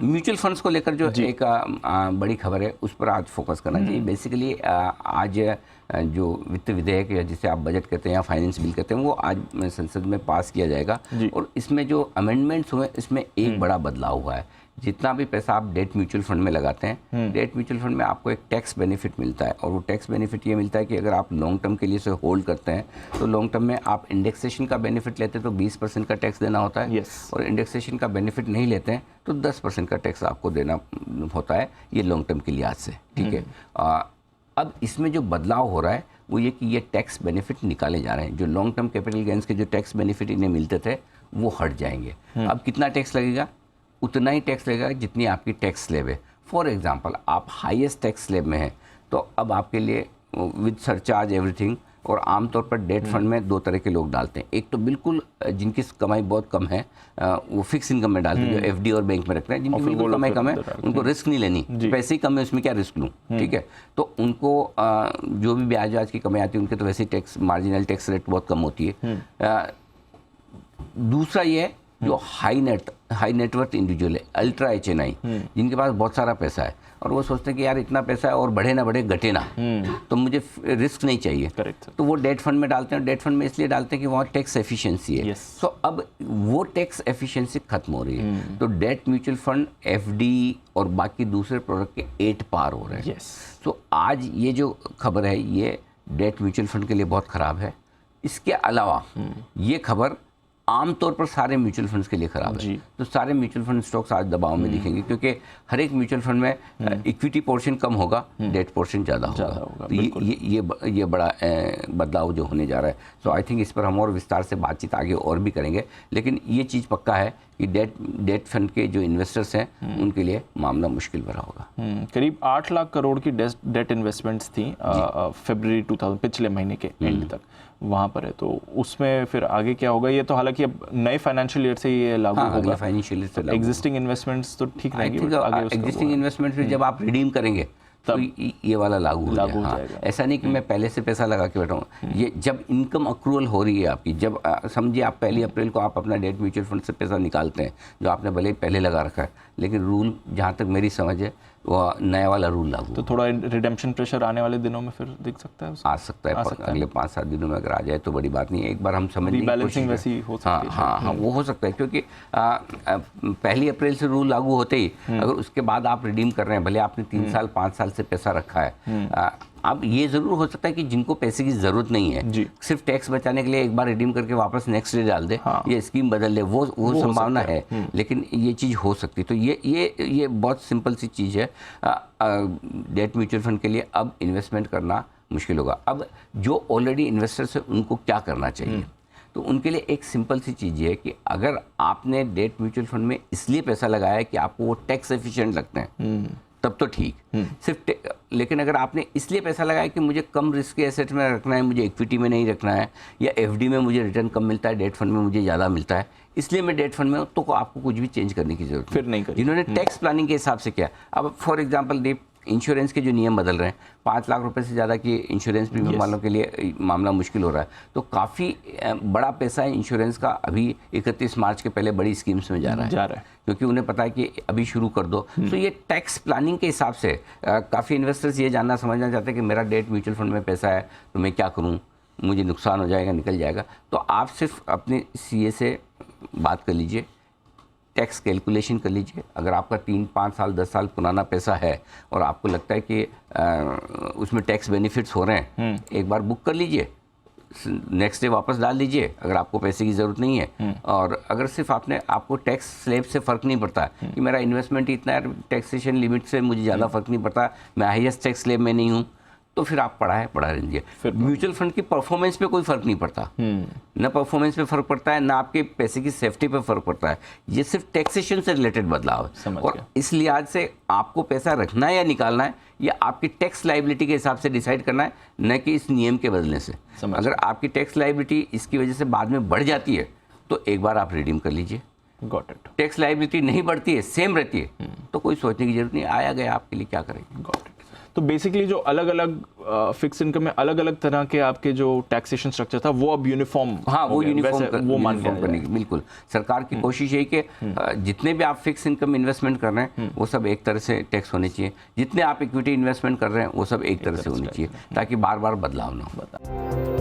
Mutual funds को लेकर जो एक बड़ी खबर है उस पर आज फोकस करना चाहिए। बेसिकली आज जो वित्त विधेयक या जिसे आप बजट कहते हैं या फाइनेंस बिल कहते हैं वो आज संसद में पास किया जाएगा और इसमें जो अमेंडमेंट्स हुए इसमें एक बड़ा बदलाव हुआ है। जितना भी पैसा आप डेट म्यूचुअल फंड में लगाते हैं, डेट म्यूचुअल फंड में आपको एक टैक्स बेनिफिट मिलता है और वो टैक्स बेनिफिट ये मिलता है कि अगर आप लॉन्ग टर्म के लिए उसे होल्ड करते हैं तो लॉन्ग टर्म में आप इंडेक्सेशन का बेनिफिट लेते हैं तो 20% का टैक्स देना होता है और इंडेक्सेशन का बेनिफिट नहीं लेते हैं तो 10% का टैक्स आपको देना होता है, ये लॉन्ग टर्म के लिहाज से, ठीक है। अब इसमें जो बदलाव हो रहा है वो ये कि ये टैक्स बेनिफिट निकाले जा रहे हैं। जो लॉन्ग टर्म कैपिटल गेंस के जो टैक्स बेनिफिट इन्हें मिलते थे वो हट जाएंगे। अब कितना टैक्स लगेगा? उतना ही टैक्स लगेगा जितनी आपकी टैक्स स्लैब है। फॉर एग्जांपल आप हाईएस्ट टैक्स स्लैब में हैं तो अब आपके लिए विद सरचार्ज एवरीथिंग, और आमतौर पर डेट फंड में दो तरह के लोग डालते हैं। एक तो बिल्कुल जिनकी कमाई बहुत कम है वो फिक्स इनकम में डालते हैं, जो एफडी और बैंक में रखते हैं। जिनकी बिल्कुल कमाई कम है उनको रिस्क नहीं लेनी, पैसे ही कम है उसमें क्या रिस्क लूँ, ठीक है। तो उनको जो भी ब्याज की कमाई आती है उनके तो वैसे टैक्स मार्जिनल टैक्स रेट बहुत कम होती है। दूसरा ये है जो हाई नेटवर्थ इंडिविजुअल है, अल्ट्रा HNI, जिनके पास बहुत सारा पैसा है और वो सोचते हैं कि यार इतना पैसा है और बढ़े ना बढ़े घटे ना, तो मुझे रिस्क नहीं चाहिए। करेक्ट। तो वो डेट फंड में डालते हैं। डेट फंड में इसलिए डालते हैं कि वहाँ टैक्स एफिशिएंसी है। तो अब वो टैक्स एफिशिएंसी खत्म हो रही है तो डेट म्यूचुअल फंड FD और बाकी दूसरे प्रोडक्ट के 8 पार हो रहे हैं। तो आज ये जो खबर है ये डेट म्यूचुअल फंड के लिए बहुत ख़राब है। इसके अलावा ये खबर आमतौर पर सारे म्यूचुअल फंड्स के लिए खराब है। तो सारे म्यूचुअल फंड स्टॉक्स आज दबाव में दिखेंगे क्योंकि हर एक म्यूचुअल फंड में इक्विटी पोर्शन कम होगा, डेट पोर्शन ज़्यादा होगा। तो ये बड़ा बदलाव जो होने जा रहा है। सो आई थिंक इस पर हम और विस्तार से बातचीत आगे और भी करेंगे, लेकिन ये चीज़ पक्का है कि डेट फंड के जो इन्वेस्टर्स हैं उनके लिए मामला मुश्किल भरा होगा। करीब 8 लाख करोड़ की डेट इन्वेस्टमेंट्स थी फरवरी 2000 पिछले महीने के एंड तक वहाँ पर है। तो उसमें फिर आगे क्या होगा? ये तो हालांकि अब नए फाइनेंशियल ईयर से ये लागू होगा। फाइनेंशियल ईयर से एग्जिस्टिंग इन्वेस्टमेंट्स तो ठीक रहेंगे। एग्जिस्टिंग इन्वेस्टमेंट फिर जब आप रिडीम करेंगे तो ये वाला लागू हो जाएगा। ऐसा नहीं कि मैं पहले से पैसा लगा के बैठा हूँ। ये जब इनकम अक्रूवल हो रही है आपकी, जब समझिए आप 1 अप्रैल को आप अपना डेट म्यूचुअल फंड से पैसा निकालते हैं जो आपने भले ही पहले लगा रखा है, लेकिन रूल जहाँ तक मेरी समझ है वो नया वाला रूल लागू। तो थोड़ा रिडेम्पशन प्रेशर आने वाले दिनों में फिर दिख सकता है? आ सकता है अगले 5-7 दिनों में अगर आ जाए तो बड़ी बात नहीं है। एक बार हम समझने की बैलेंसिंग वैसी हो सकती है। हाँ, वो हो सकता है क्योंकि 1 अप्रैल से रूल लागू होते ही अगर उसके बाद आप रिडीम कर रहे हैं, भले आपने 3 साल 5 साल से पैसा रखा है, अब ये ज़रूर हो सकता है कि जिनको पैसे की ज़रूरत नहीं है, सिर्फ टैक्स बचाने के लिए एक बार रिडीम करके वापस नेक्स्ट डे डाल दे, ये स्कीम बदल ले, वो संभावना है। लेकिन ये चीज़ हो सकती है। तो ये बहुत सिंपल सी चीज़ है। डेट म्यूचुअल फंड के लिए अब इन्वेस्टमेंट करना मुश्किल होगा। अब जो ऑलरेडी इन्वेस्टर्स हैं उनको क्या करना चाहिए? तो उनके लिए एक सिंपल सी चीज़ है कि अगर आपने डेट म्यूचुअल फंड में इसलिए पैसा लगाया है कि आपको वो टैक्स एफिशिएंट लगते हैं तब तो ठीक, सिर्फ लेकिन अगर आपने इसलिए पैसा लगाया कि मुझे कम रिस्क के एसेट में रखना है, मुझे इक्विटी में नहीं रखना है, या FD में मुझे रिटर्न कम मिलता है, डेट फंड में मुझे ज़्यादा मिलता है, इसलिए मैं डेट फंड में हूँ, तो आपको कुछ भी चेंज करने की जरूरत फिर नहीं। जिन्होंने टैक्स प्लानिंग के हिसाब से किया, अब फॉर एग्जाम्पल दीप इंश्योरेंस के जो नियम बदल रहे हैं, 5 लाख रुपए से ज़्यादा की इंश्योरेंस प्रीमियम वालों के लिए मामला मुश्किल हो रहा है। तो काफ़ी बड़ा पैसा है इंश्योरेंस का अभी 31 मार्च के पहले बड़ी स्कीम्स में जा रहा है क्योंकि उन्हें पता है कि अभी शुरू कर दो। तो ये टैक्स प्लानिंग के हिसाब से काफ़ी इन्वेस्टर्स ये जानना समझना चाहते हैं कि मेरा डेट म्यूचुअल फंड में पैसा है तो मैं क्या करूँ, मुझे नुकसान हो जाएगा, निकल जाएगा। तो आप सिर्फ अपने CA से बात कर लीजिए, टैक्स कैलकुलेशन कर लीजिए। अगर आपका 3-5 साल 10 साल पुराना पैसा है और आपको लगता है कि उसमें टैक्स बेनिफिट्स हो रहे हैं, एक बार बुक कर लीजिए, नेक्स्ट डे वापस डाल दीजिए अगर आपको पैसे की ज़रूरत नहीं है। और अगर सिर्फ आपको टैक्स स्लैब से फ़र्क नहीं पड़ता कि मेरा इन्वेस्टमेंट इतना है, टैक्सेशन लिमिट से मुझे ज़्यादा फ़र्क नहीं पड़ता, मैं हाईएस्ट टैक्स स्लैब में नहीं हूँ, तो फिर आप पढ़ा लीजिए। म्यूचुअल फंड की परफॉर्मेंस पे कोई फर्क नहीं पड़ता, ना परफॉर्मेंस पे फर्क पड़ता है, ना आपके पैसे की सेफ्टी पे फर्क पड़ता है। ये सिर्फ टैक्सेशन से रिलेटेड बदलाव है और इस लिहाज से आपको पैसा रखना है या निकालना है या आपकी टैक्स लायबिलिटी के हिसाब से डिसाइड करना है, न कि इस नियम के बदलने से। अगर आपकी टैक्स लायबिलिटी इसकी वजह से बाद में बढ़ जाती है तो एक बार आप रिडीम कर लीजिए। Got it. टैक्स लायबिलिटी नहीं बढ़ती है, सेम रहती है, तो कोई सोचने की जरूरत नहीं, आया गया आपके लिए क्या करेंगे। Got it. तो बेसिकली जो अलग अलग फिक्स इनकम में अलग अलग तरह के आपके जो टैक्सेशन स्ट्रक्चर था वो अब यूनिफॉर्म, हाँ वो यूनिफॉर्म वो मान लिया यूनिफॉर्म करने की बिल्कुल सरकार की कोशिश है कि जितने भी आप फिक्स इनकम इन्वेस्टमेंट कर रहे हैं वो सब एक तरह से टैक्स होने चाहिए, जितने आप इक्विटी इन्वेस्टमेंट कर रहे हैं वो सब एक तरह से होनी चाहिए, ताकि बार बार बदलाव ना हो।